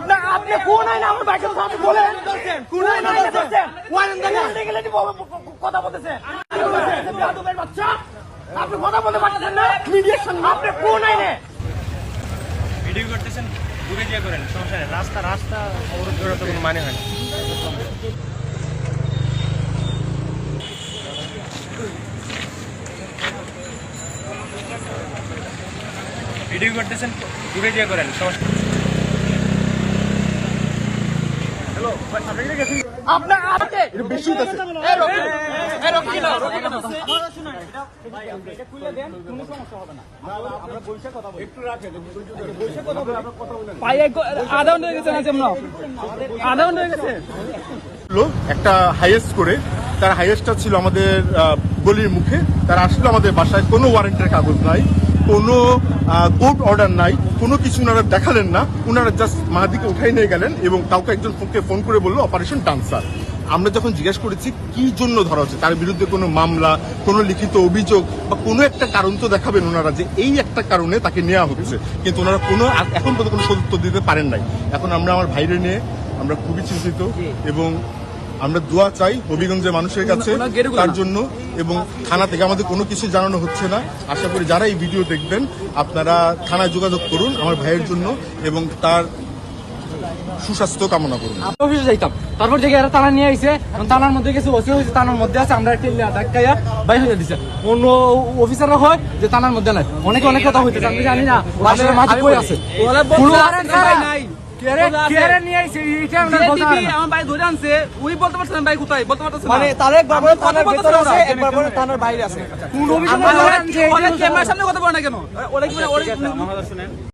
না আপনি কোন আইন আমার বাইকের সাথে বলেন কোন আইন কথা বলতেছেন বাচ্চা আপনি কথা বলতে পারতেছেন না মিডিয়েশন আপনি কোন আইনে ভিডিও করতেছেন দূরে গিয়ে করেন সমস্যা নেই রাস্তা অবরোধ করার তো কোনো মানে হয় না ভিডিও করতেছেন দূরে গিয়ে করেন সমস্যা আপনার আপনি বেশি হইতাছে একটা হাইয়েস্ট করে তার হাইয়েস্টটা ছিল আমাদের গলির মুখে তারা আসলে আমাদের বাসায় কোনো ওয়ারেন্টের কাগজ নাই কোনো কোর্ট অর্ডার নাই কোনো কিছু ওনারা দেখালেন না ওনারা জাস্ট মাহাদিকে উঠাই নিয়ে গেলেন এবং কাউকে একজন ফোন করে বললো অপারেশন ডান্সার আমরা যখন জিজ্ঞেস করেছি কি জন্য ধরা হচ্ছে তার বিরুদ্ধে কোনো মামলা কোনো লিখিত অভিযোগ বা কোনো একটা কারণ তো দেখাবেন ওনারা যে এই একটা কারণে তাকে নেওয়া হচ্ছে কিন্তু ওনারা কোনো এখন পর্যন্ত কোনো সত্য দিতে পারেন নাই এখন আমরা আমার ভাইরে নিয়ে আমরা খুবই চিন্তিত এবং আমরা দোয়া চাই হবিগঞ্জের মানুষের কাছে তার জন্য এবং থানা থেকে আমাদের কোনো কিছু জানানো হচ্ছে না আশা করি যারা এই ভিডিও দেখবেন আপনারা থানায় যোগাযোগ করুন আমার ভাইয়ের জন্য এবং তার সুস্বাস্থ্য কামনা করুন অফিসে যাইতাম তারপর থেকে এরা থানা নিয়ে আইছে থানার মধ্যে কিছু ওসি হয়েছে থানার মধ্যে আছে আমরা একটা ধাক্কাইয়া বাইর হয়ে দিচ্ছে অন্য অফিসাররা হয় যে থানার মধ্যে নাই অনেক কথা হইতেছে আমি জানি না বাসের মাঝে কই আছে মানে তার একবার থানার ভেতরে আছে একবার থানার বাইরে আছে কোন অভিযোগ সামনে কথা বলে না কেন